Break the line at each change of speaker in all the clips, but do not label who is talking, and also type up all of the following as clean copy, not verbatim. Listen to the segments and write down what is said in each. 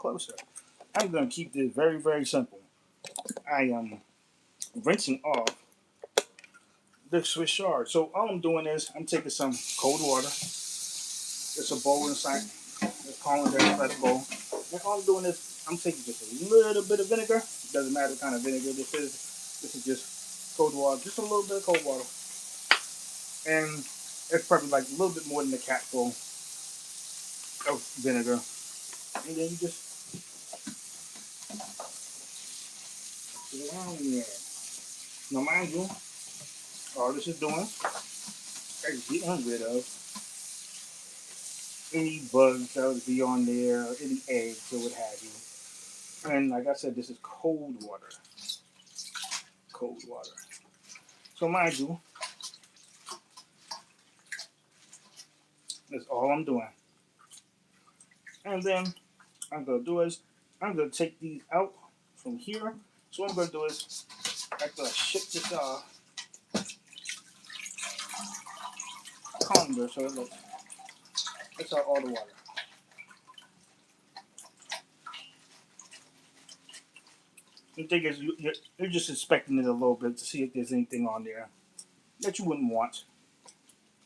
closer. I'm going to keep this very, very simple. I am rinsing off the Swiss chard. So all I'm doing is I'm taking some cold water. There's a bowl inside. There's colander inside the bowl. And all I'm doing is I'm taking just a little bit of vinegar. It doesn't matter what kind of vinegar this is. This is just cold water. Just a little bit of cold water. And it's probably like a little bit more than a capful of vinegar. And then you just put it around in there. Now mind you, all this is doing is getting rid of any bugs that would be on there, or any eggs or what have you. And like I said, this is cold water. Cold water. So mind you, that's all I'm doing. And then I'm gonna do is I'm gonna take these out from here. So what I'm gonna do is after I shake this colander so it lets out all the water. The thing is, you're just inspecting it a little bit to see if there's anything on there that you wouldn't want.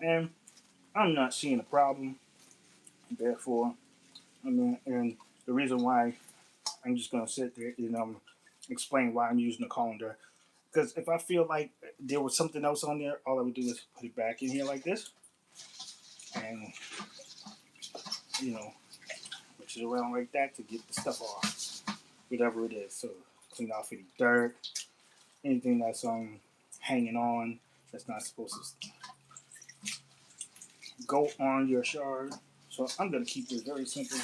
And I'm not seeing a problem. Therefore, and the reason why I'm just gonna sit there and explain why I'm using the colander. Because if I feel like there was something else on there, all I would do is put it back in here like this, and mix it around like that to get the stuff off, whatever it is. So clean off any dirt, anything that's hanging on that's not supposed to go on your chard. So I'm gonna keep this very simple.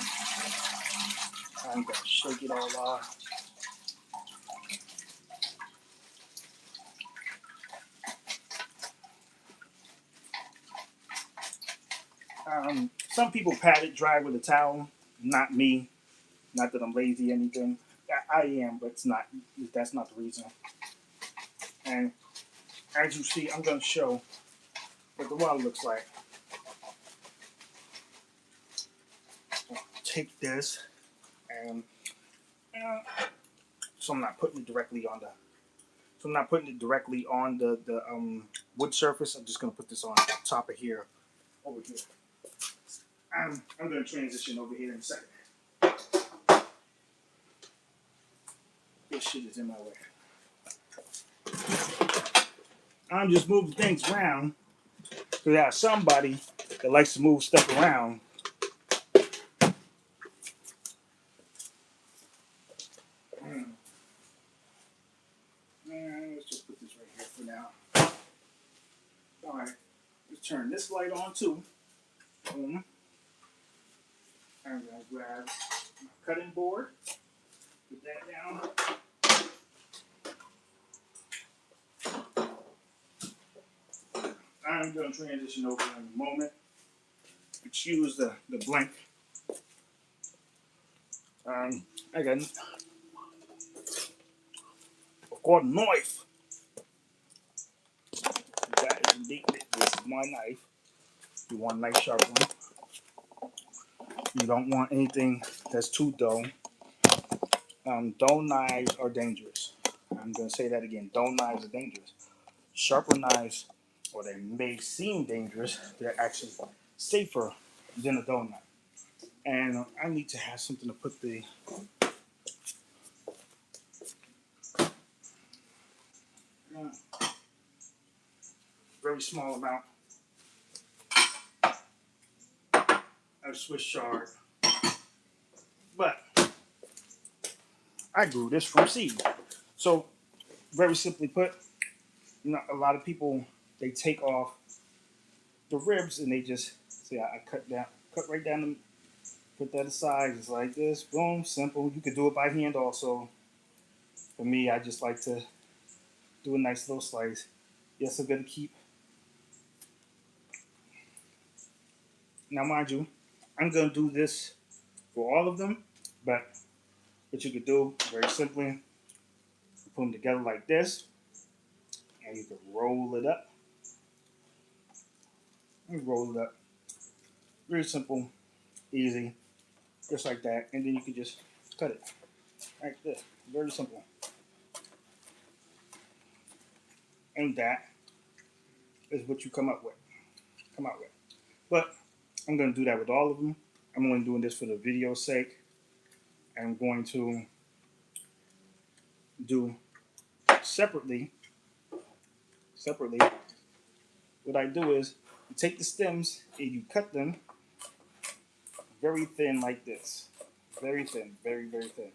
I'm gonna shake it all off. Some people pat it dry with a towel. Not me. Not that I'm lazy or anything. I am, but it's not. That's not the reason. And as you see, I'm gonna show what the water looks like. Take this and so I'm not putting it directly on the. So I'm not putting it directly on the wood surface. I'm just gonna put this on top of here, over here. I'm gonna transition over here in a second. This shit is in my way. I'm just moving things around because there's somebody that likes to move stuff around. Let's just put this right here for now. All right, let's turn this light on too. Boom. I'm gonna grab my cutting board. Put that down. I'm going to transition over in a moment. Excuse the blank. I got a knife. That is indeed, this is my knife. You want a nice sharp one. You don't want anything that's too dull. Dull knives are dangerous. I'm going to say that again. Dull knives are dangerous. Sharper knives, or they may seem dangerous, they're actually safer than a dull knife. And I need to have something to put the very small amount of Swiss chard. But I grew this from seed. So very simply put, a lot of people, they take off the ribs and they just say, I cut right down, put that aside, just like this, boom, simple. You could do it by hand also. For me, I just like to do a nice little slice. Yes, I'm gonna keep. Now, mind you, I'm gonna do this for all of them, but what you could do very simply, put them together like this, and you can roll it up. And roll it up. Very simple, easy, just like that. And then you can just cut it like this. Very simple. And that is what you come out with. But I'm going to do that with all of them. I'm only doing this for the video's sake. I'm going to do separately. What I do is you take the stems and you cut them very thin like this. Very thin, very, very thin.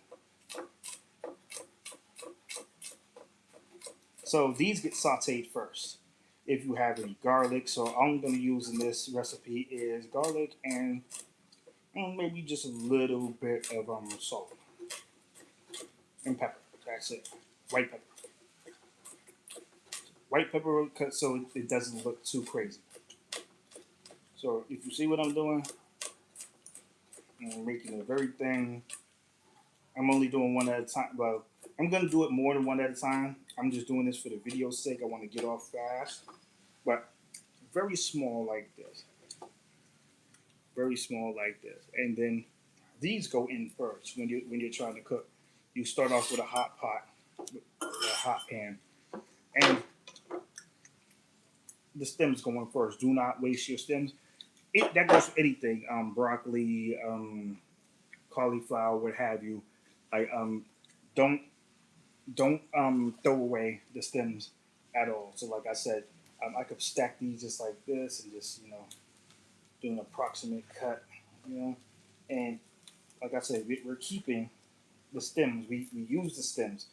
So these get sauteed first. If you have any garlic, so all I'm going to use in this recipe is garlic and maybe just a little bit of salt and pepper. That's it. White pepper. White pepper cut so it doesn't look too crazy. So if you see what I'm doing, I'm making it very thin. I'm only doing one at a time. Well, I'm going to do it more than one at a time. I'm just doing this for the video's sake. I want to get off fast. But very small like this. Very small like this. And then these go in first when you're trying to cook. You start off with a hot pot, a hot pan. And the stems go in first. Do not waste your stems. That goes for anything. Broccoli, cauliflower, what have you. Like don't throw away the stems at all. So like I said, I could stack these just like this and just do an approximate cut, and like I said, we're keeping the stems. We use the stems.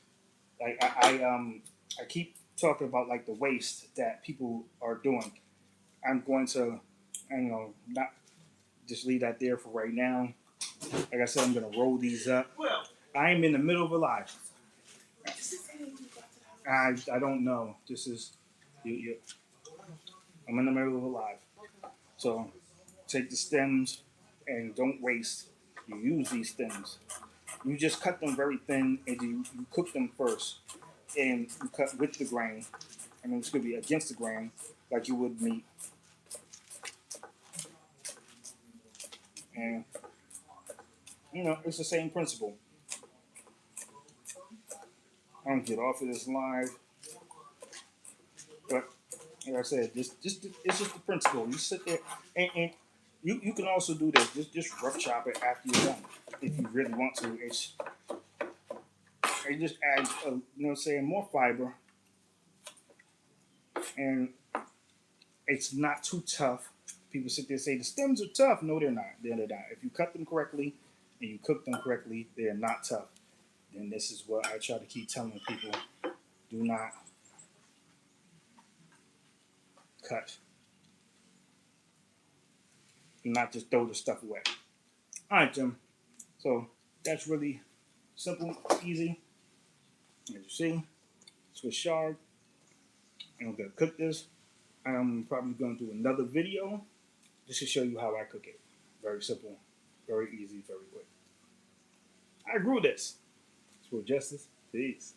Like I keep talking about like the waste that people are doing. I'm going to not just leave that there for right now. Like I said, I'm gonna roll these up. I am in the middle of a live. I don't know. This is I'm in the middle of a live. So take the stems and don't waste. You use these stems. You just cut them very thin and you cook them first. And you cut with the grain. I mean, it's going to be against the grain like you would meat. And, it's the same principle. I'm going to get off of this live. But, like I said, it's just the principle. You sit there and you can also do this. Just rough chop it after you're done. If you really want to. It just adds, more fiber. And it's not too tough. People sit there and say the stems are tough. No, they're not. They're not. If you cut them correctly and you cook them correctly, they're not tough. And this is what I try to keep telling people. Do not cut. Do not just throw the stuff away. All right, Jim. So that's really simple, easy. As you see, Swiss chard. And I'm going to cook this. I'm probably going to do another video just to show you how I cook it. Very simple, very easy, very quick. I grew this. It's for justice. Peace.